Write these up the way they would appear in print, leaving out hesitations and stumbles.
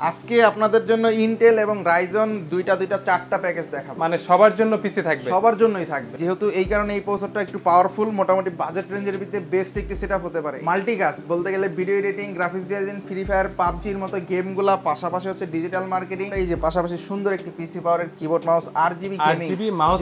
আজকে আপনাদের জন্য ইন্টেল এবং রাইজন দুইটা চারটা প্যাকেজ দেখাবো। মানে সবার জন্য পিসি থাকবে, সবার জন্যই থাকবে, যেহেতু এই কারণে এই প্রসেসরটা একটু পাওয়ারফুল, মোটামুটি বাজেট রেঞ্জের ভিতরে বেস্ট একটি সেটআপ হতে পারে। মাল্টিকাস্ট বলতে গেলে video editing, graphics design, free fire, পাবজির মতো গেমগুলা, পাশাপাশি হচ্ছে ডিজিটাল মার্কেটিং, এই যে পাশাপাশি সুন্দর একটি পিসি পাওয়ারের কিবোর্ড মাউস, RGB গেমিং,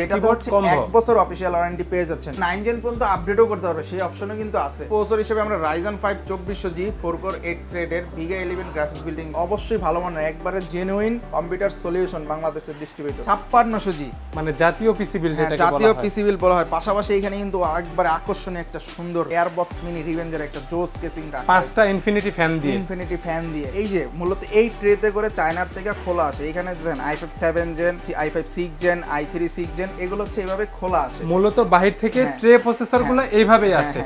যেটা হচ্ছে 1 বছর অফিশিয়াল ওয়ারেন্টি পেয়ে যাচ্ছেন। 9 জেন পর্যন্ত আপডেটও করতে পারবে, সেই অপশনও কিন্তু আছে। প্রসেসর হিসেবে আমরা রাইজন 5 2400G 4 কোর 8 থ্রেডের ভিগা 11 গ্রাফিক্স বিল্ডিং, অবশ্যই ভালো মানের, একবারে জেনুইন কম্পিউটার সলিউশন, বাংলাদেশের ডিস্ট্রিবিউটর। 5600G মানে জাতীয় পিসি বিল্ড, যেটাকে জাতীয় পিসি বিল্ড বলা হয়। পাশাপাশি এখানে কিন্তু একবারে আকর্ষণীয় একটা সুন্দর এয়ারবক্স মিনি রিভেঞ্জের একটা জোস কেসিং রাখা, 5টা ইনফিনিটি ফ্যান দিয়ে এই যে মূলত এই ট্রেতে করে চায়নার থেকে খোলা আসে। এখানে দেখেন i5 7 gen, i5 6 gen, i3 6 gen, এগুলো হচ্ছে এইভাবে খোলা আসে। মূলত বাহির থেকে ট্রে প্রসেসরগুলো এইভাবেই আসে।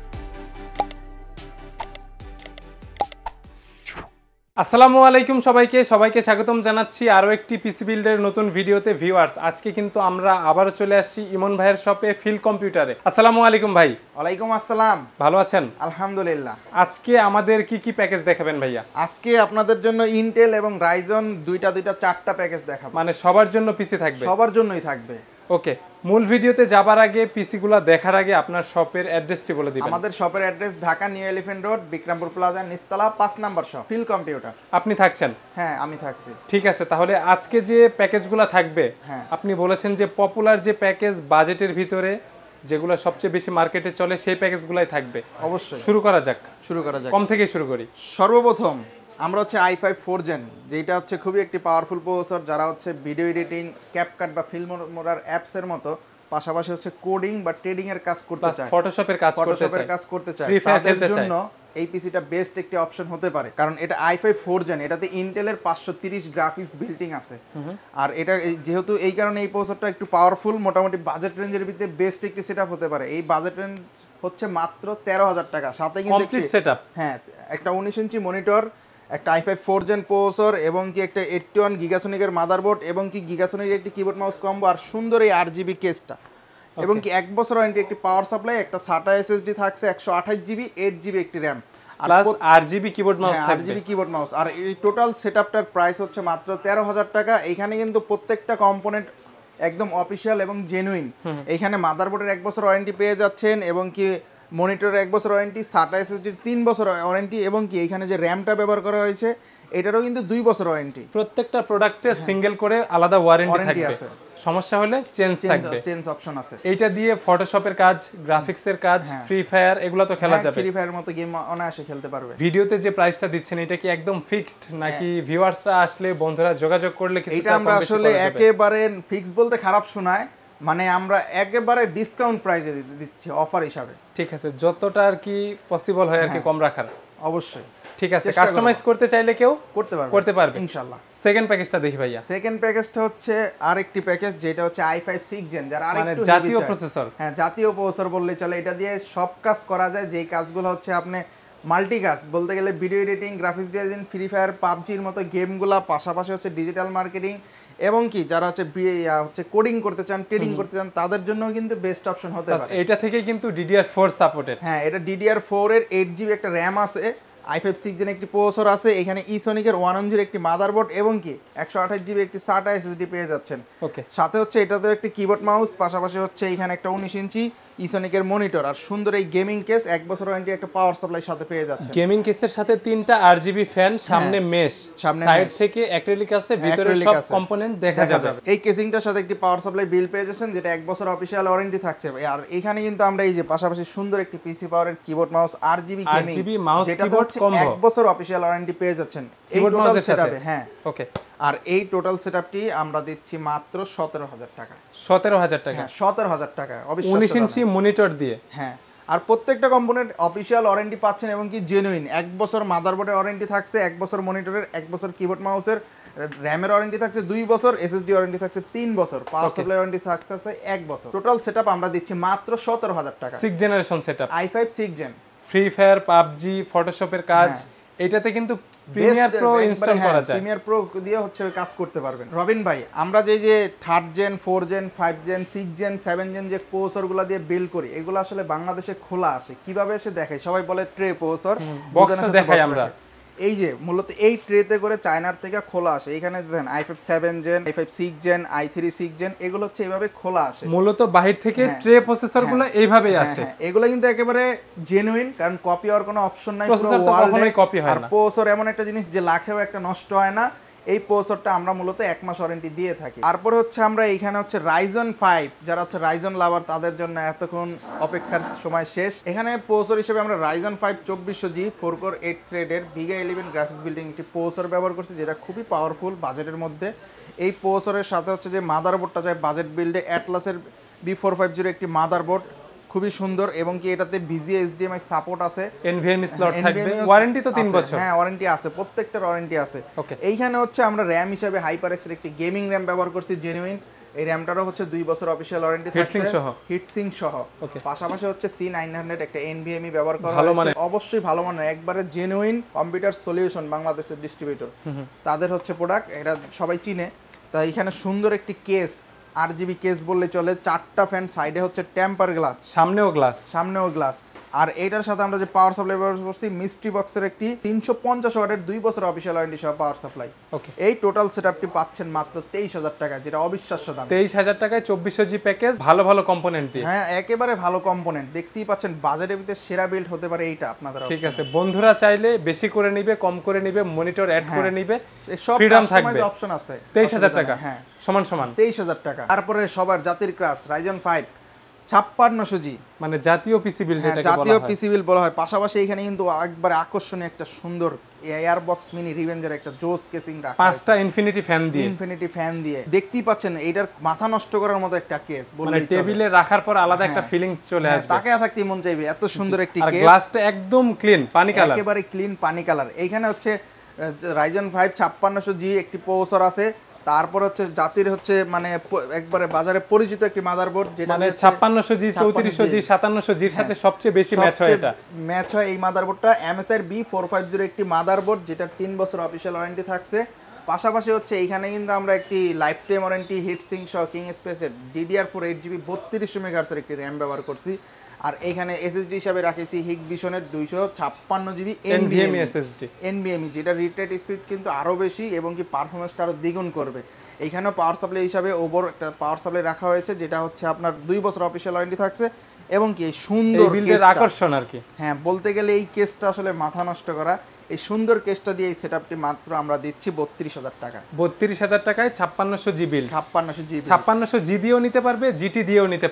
আসসালামু আলাইকুম সবাইকে স্বাগতম জানাচ্ছি আরো একটি পিসি বিল্ডের নতুন ভিডিওতে। ভিউয়ার্স, আজকে কিন্তু আমরা আবার চলে আসছি ইমন ভাইয়ের শপে, ফিল কম্পিউটারে। আসসালামু আলাইকুম ভাই। ওয়ালাইকুম আসসালাম। ভালো আছেন? আলহামদুলিল্লাহ। আজকে আমাদের কি প্যাকেজ দেখাবেন ভাইয়া? আজকে আপনাদের জন্য ইন্টেল এবং রাইজন দুইটা চারটা প্যাকেজ দেখাবো। মানে সবার জন্য পিসি থাকবে? সবার জন্যই থাকবে। ওকে, মূল ভিডিওতে যাবার আগে, পিসিগুলো দেখার আগে আপনার শপের অ্যাড্রেসটি বলে দিবেন। আমাদের শপের address Dhaka new elephant road, Bikrampur plaza, নিচতলা 5 নাম্বার শপ, ফিল কম্পিউটার। আপনি থাকছেন? হ্যাঁ, আমি থাকছি। ঠিক আছে, তাহলে আজকে যে প্যাকেজগুলো থাকবে, আপনি বলেছেন যে পপুলার যে প্যাকেজ বাজেটের ভিতরে যেগুলো সবচেয়ে বেশি মার্কেটে চলে, সেই প্যাকেজগুলাই থাকবে। অবশ্যই। শুরু করা যাক। কম থেকে শুরু করি। সর্বপ্রথম আমরা হচ্ছে i5 4 জেন, যেটা হচ্ছে খুবই একটি পাওয়ারফুল প্রসেসর, যারা হচ্ছে ভিডিও এডিটিং, ক্যাপকাট বা ফিল্ম মোডার অ্যাপস এর মতো, পাশাপাশি হচ্ছে কোডিং বা ট্রেডিং এর কাজ করতে চায়, ফটোশপের কাজ করতে চায়, তাদের জন্য এই পিসিটা বেস্ট একটি অপশন হতে পারে। কারণ এটা i5 4 জেন, এটাতে ইন্টেলের 530 গ্রাফিক্স বিল্ডিং আছে। আর এটা যেহেতু এই কারণে এই প্রসেসরটা একটু পাওয়ারফুল, মোটামুটি বাজেট রেঞ্জের ভিতরে বেস্ট একটি সেটআপ হতে পারে। এই বাজেট রেঞ্জ হচ্ছে মাত্র 13,000 টাকা। সাথে কিন্তু কমপ্লিট সেটআপ, হ্যাঁ, একটা 19 ইঞ্চি মনিটর, একটা i5 4 জেন প্রসেসর, এবং কি একটা 81 গিগাসনিকের মাদারবোর্ড, এবং কি গিগাসনিকের একটি কিবোর্ড মাউস কম্বো, আর সুন্দর এই RGB কেসটা, এবং কি 1 বছর ওয়ারেন্টি, একটি পাওয়ার সাপ্লাই, একটা SATA SSD থাকছে, 128GB 8GB একটি RAM, plus RGB keyboard mouse থাকবে। RGB keyboard mouse. আর এই টোটাল সেটআপটার প্রাইস হচ্ছে মাত্র 13,000 টাকা। এখানে কিন্তু প্রত্যেকটা কম্পোনেন্ট একদম অফিশিয়াল এবং জেনুইন। এখানে মাদারবোর্ডের 1 বছর ওয়ারেন্টি পেয়ে যাচ্ছেন, এবং কি মনিটরের 1 বছর ওয়ারেন্টি, SATA SSDর 3 বছর ওয়ারেন্টি, এবং কি এখানে যে র্যামটা ব্যবহার করা হয়েছে এটারও কিন্তু 2 বছর ওয়ারেন্টি। প্রত্যেকটা প্রোডাক্টে সিঙ্গেল করে আলাদা ওয়ারেন্টি থাকবে, সমস্যা হলে চেঞ্জ থাকবে, চেঞ্জ অপশন আছে। এইটা দিয়ে ফটোশপের কাজ, গ্রাফিক্সের কাজ, ফ্রি ফায়ার, এগুলো তো খেলা যাবে। ফ্রি ফায়ারের মতো গেম অনায়াসে খেলতে পারবে। ভিডিওতে যে প্রাইসটা দিচ্ছেন এটা কি একদম ফিক্সড, নাকি ভিউয়ার্সরা আসলে, বন্ধুরা যোগাযোগ করলে কিছু? এটা আমরা আসলে একেবারে ফিক্সড বলতে খারাপ শোনায়, মানে আমরা একেবারে ডিসকাউন্ট প্রাইসে দিচ্ছি অফার হিসাবে। ঠিক আছে, যতটা আর কি পসিবল হয় আর কি কম রাখার। অবশ্যই। ঠিক আছে, কাস্টমাইজ করতে চাইলে কেউ করতে পারবে ইনশাআল্লাহ। সেকেন্ড প্যাকেজটা দেখি ভাইয়া। সেকেন্ড প্যাকেজটা হচ্ছে আরেকটি প্যাকেজ, যেটা হচ্ছে i5 6 জেন, যারা আরেকটু জাতীয় প্রসেসর। হ্যাঁ, জাতীয় প্রসেসর বললে চলে। এটা দিয়ে সব কাজ করা যায়, যেই কাজগুলো হচ্ছে আপনি মাল্টিকাস্ট বলতে গেলে video editing, graphics design, free fire, পাবজির মতো গেমগুলা, পাশাপাশি হচ্ছে ডিজিটাল মার্কেটিং, এবং কি যারা হচ্ছে কোডিং করতে চান, ট্রেডিং করতে চান, তাদের জন্য কিন্তু বেস্ট অপশন হতে পারে। এটা থেকে কিন্তু DDR4 সাপোর্টেড। হ্যাঁ, এটা DDR4 এর 8GB একটা র্যাম আছে, i5 6 জেন একটি প্রসেসর আছে, এখানে ইসোনিকের 110 একটি মাদারবোর্ড, এবং কি 128GB একটি SATA SSD পেয়ে যাচ্ছেন। ওকে, সাথে হচ্ছে এটাতে একটি কিবোর্ড মাউস, পাশাপাশি হচ্ছে এখানে একটা 19 ইঞ্চি ইসোনিকের মনিটর, আর সুন্দর এই গেমিং কেস, 1 বছর ওয়ারেন্টি, একটা পাওয়ার সাপ্লাই সাথে পেয়ে যাচ্ছে। গেমিং কেসের সাথে 3টা RGB ফ্যান, সামনে মেশ, সাইড থেকে অ্যাক্রিলিক আছে, ভিতরে সব কম্পোনেন্ট দেখা যাবে। এই কেসিংটার সাথে একটি পাওয়ার সাপ্লাই বিল পেয়ে যাচ্ছেন, যেটা 1 বছর অফিশিয়াল ওয়ারেন্টি থাকছে। আর এখানে কিন্তু আমরা এই যে পাশাপাশি সুন্দর একটি পিসি পাওয়ারের কিবোর্ড মাউস, RGB গেমিং, যেটা হচ্ছে 1 বছর অফিশিয়াল ওয়ারেন্টি পেয়ে যাচ্ছেন এই টোটাল সেটআপে। হ্যাঁ, ওকে। আর এই টোটাল সেটআপটি আমরা দিচ্ছি মাত্র 17,000 টাকা। 17,000 টাকা? হ্যাঁ, 17,000 টাকা, 19 ইঞ্চি মনিটর দিয়ে। হ্যাঁ, আর প্রত্যেকটা কম্পোনেন্ট অফিশিয়াল ওয়ারেন্টি পাচ্ছেন, এবং কি জেনুইন। 1 বছর মাদারবোর্ডের ওয়ারেন্টি থাকছে, 1 বছর মনিটরের, 1 বছর কিবোর্ড মাউসের, র্যামের ওয়ারেন্টি থাকছে 2 বছর, SSD ওয়ারেন্টি থাকছে 3 বছর, পাওয়ার সাপ্লাই ওয়ারেন্টি থাকছে 1 বছর। টোটাল সেটআপ আমরা দিচ্ছি মাত্র 17,000 টাকা। 6 generation setup, i5 6 gen, free fire, PUBG, ফটোশপের কাজ, এটাতে কিন্তু প্রিমিয়ার প্রো ইনস্টল করা যায়। প্রিমিয়ার প্রো দিয়ে হচ্ছে কাজ করতে পারবেন। রবিন ভাই, আমরা যে 3rd gen, 4 gen, 5 gen, 6 gen, 7 gen যে প্রসেসরগুলো দিয়ে বিল্ড করি, এগুলো আসলে বাংলাদেশে খোলা আসে, কিভাবে এসে দেখাই, সবাই বলে ট্রে প্রসেসর, বক্সটা দেখাই আমরা। এই যে মূলত এই ট্রেতে করে চায়নার থেকে খোলা আসে। এখানে দেখেন i5 7 gen, i5 6 gen, i3 6 gen, এগুলো হচ্ছে এইভাবে খোলা আসে। মূলত বাহির থেকে ট্রে প্রসেসরগুলো এইভাবেই আসে। এগুলো কিন্তু একেবারে জেনুইন, কারণ কপি হওয়ার কোনো অপশন নাই। প্রসেসর তো কখনোই কপি হয় না। আর প্রসেসর এমন একটা জিনিস যে লাখেও একটা নষ্ট হয় না। এই প্রসেসরটা আমরা মূলত 1 মাস ওয়ারেন্টি দিয়ে থাকি। তারপরে হচ্ছে আমরা এইখানে হচ্ছে Ryzen 5, যারা হচ্ছে Ryzen লাভার তাদের জন্য এতক্ষণ অপেক্ষার সময় শেষ। এখানে প্রসেসর হিসেবে আমরা Ryzen 5 2400G 4 কোর 8 থ্রেডের Vega 11 গ্রাফিক্স বিল্ডিং একটি প্রসেসর ব্যবহার করছি, যেটা খুবই পাওয়ারফুল বাজেটের মধ্যে। এই প্রসেসরের সাথে হচ্ছে যে মাদারবোর্ডটা যায় বাজেট বিল্ডে অ্যাটলাসের B450 একটি মাদারবোর্ড, খুবই সুন্দর, এবং কি এটাতে VGA HDMI সাপোর্ট আছে, NVMe স্লট থাকবে, ওয়ারেন্টি তো 3 বছর। হ্যাঁ ওয়ারেন্টি আছে, প্রত্যেকটার ওয়ারেন্টি আছে। এইখানে হচ্ছে আমরা র‍্যাম হিসেবে HyperX এর একটি গেমিং র‍্যাম ব্যবহার করছি জেনুইন। এই র‍্যামটারও হচ্ছে 2 বছর অফিশিয়াল ওয়ারেন্টি থাকছে হিটসিং সহ। পাশাপাশি হচ্ছে C900 একটা NVMe ব্যবহার করা হয়েছে, অবশ্যই ভালো মানের, একবারে জেনুইন কম্পিউটার সলিউশন বাংলাদেশের ডিস্ট্রিবিউটর, তাদের হচ্ছে প্রোডাক্ট, এটা সবাই চিনে। তা এখানে সুন্দর একটি কেস, RGB কেস বললে চলে, 4টা ফ্যান, সাইডে হচ্ছে টেম্পার গ্লাস, সামনেও গ্লাস। আর এটার সাথে আমরা যে পাওয়ার সাপ্লাই ব্যবহার করছি মিস্ট্রি বক্সের একটি 350 ওয়াটের 2 বছর অফিশিয়াল ওয়ারেন্টি সহ পাওয়ার সাপ্লাই। এই টোটাল সেটআপটি পাচ্ছেন মাত্র 23000 টাকা, যেটা অবিশ্বাস্য দাম। 23000 টাকায় 2400G প্যাকেজ, ভালো ভালো কম্পোনেন্ট দিয়ে। হ্যাঁ একেবারে ভালো কম্পোনেন্ট, দেখতেই পাচ্ছেন বাজেটের ভিতরে সেরা বিল্ড হতে পারে এইটা আপনাদের। ঠিক আছে, বন্ধুরা চাইলে বেশি করে নিবে, কম করে নিবে, মনিটর অ্যাড করে নিবে, সব ফ্রিডম থাকবে, অপশন আছে। 23000 টাকা, হ্যাঁ সমান 23000 টাকা। তারপরে সবার জাতির ক্রাশ Ryzen 5 5600G, মানে জাতীয় পিসি বিল্ড, এটাকে বলা হয় জাতীয় পিসি বিল্ড বলা হয়। পাশাপাশি এখানে কিন্তু একবারে আকর্ষণীয় একটা সুন্দর এয়ারবক্স মিনি রিভেঞ্জার একটা জোস কেসিং রাখা, 5টা ইনফিনিটি ফ্যান দিয়ে দেখতেই পাচ্ছেন। এইটার মাথা নষ্ট করার মতো একটা কেস, মানে টেবিলে রাখার পর আলাদা একটা ফিলিংস চলে আসবে, তাকে থাকতে মন চাইবে, এত সুন্দর একটি কেস। আর গ্লাসটা একদম ক্লিন পানি কালার, একেবারে ক্লিন পানি কালার। এইখানে হচ্ছে Ryzen 5 5600G একটি প্রসেসর আছে। তারপর হচ্ছে জাতির হচ্ছে মানে একবারে বাজারে পরিচিত একটি মাদারবোর্ড, যেটা মানে 5600G 3400G 5700G এর সাথে সবচেয়ে বেশি ম্যাচ হয়, এটা ম্যাচ হয় এই মাদারবোর্ডটা। MSI B450 একটি মাদারবোর্ড, যেটা 3 বছর অফিশিয়াল ওয়ারেন্টি থাকছে। পাশাপাশি হচ্ছে এইখানে কিন্তু আমরা একটি লাইফ টাইম ওয়ারেন্টি হিটসিং সহ কিং স্পেসের DDR4 8GB 3200 মেগাহার্টজের একটি র‍্যাম ব্যবহার করছি। আর এখানে SSD হিসাবে রাখেছি হিগবিশনের 256GB NVMe SSD, যেটা রিড স্পিড কিন্তু আরো বেশি এবং কি পারফরম্যান্সটা আরো দ্বিগুণ করবে। এইখানেও পাওয়ার সাপ্লাই হিসাবে ওভার একটা পাওয়ার সাপ্লাই রাখা হয়েছে, যেটা হচ্ছে আপনার 2 বছর অফিশিয়াল ওয়ারেন্টি থাকছে। এবং কি এই সুন্দর বিল্ডের আকর্ষণ আর কি, হ্যাঁ বলতে গেলে এই কেসটা আসলে মাথা নষ্ট করা। এই সুন্দর কেসটা দিয়ে এই সেটআপটি মাত্র আমরা দিচ্ছি 32000 টাকা। 32000 টাকায় 5600G বিল্ড, 5600G দিয়েও নিতে পারবে, GT দিয়েও নিতে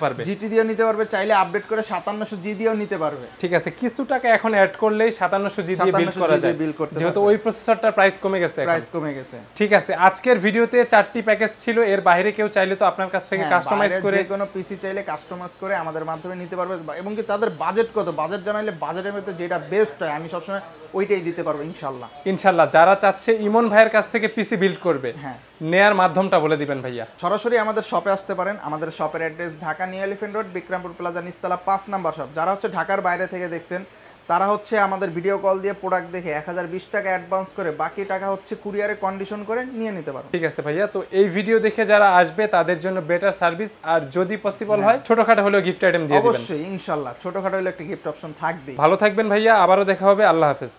পারবে, চাইলে আপডেট করে 5700G দিয়েও নিতে পারবে। ঠিক আছে, কিছু টাকা এখন অ্যাড করলেই 5700G দিয়ে বিল্ড করা যায়, যেহেতু ওই প্রসেসরটার প্রাইস কমে গেছে। ঠিক আছে, আজকের ভিডিওতে 4টি প্যাকেজ ছিল, এর বাইরে কেউ চাইলে তো আপনার কাছ থেকে কাস্টমাইজ করে, যে কোনো পিসি চাইলে কাস্টমাইজ করে আমাদের মাধ্যমে নিতে পারবে। এবং কি তাদের বাজেট কত, বাজেট জানাইলে বাজেটের মধ্যে যেটা বেস্ট হয় আমি সবসময় ওইটাই দিতে পারবো ইনশাআল্লাহ। যারা চাচ্ছে ইমন ভাইয়ের কাছ থেকে পিসি বিল্ড করবে, নেয়ার মাধ্যমটা বলে দিবেন ভাইয়া। সরাসরি আমাদের শপে আসতে পারেন। আমাদের শপের address Dhaka new elephant road, Bikrampur plaza, নিচতলা 5 নাম্বার শপ। যারা হচ্ছে ঢাকার বাইরে থেকে দেখছেন তারা হচ্ছে আমাদের ভিডিও কল দিয়ে প্রোডাক্ট দেখে 1020 টাকা অ্যাডভান্স করে বাকি টাকা হচ্ছে কুরিয়ারে কন্ডিশন করে নিয়ে নিতে পারো। ঠিক আছে ভাইয়া, তো এই ভিডিও দেখে যারা আসবে তাদের জন্য বেটার সার্ভিস, আর যদি পসিবল হয় ছোটখাটো হলেও গিফট আইটেম দিয়ে দিবেন। অবশ্যই ইনশাআল্লাহ ছোটখাটো হলে একটা গিফট অপশন থাকবে। ভালো থাকবেন ভাইয়া, আবারও দেখা হবে। আল্লাহ হাফেজ।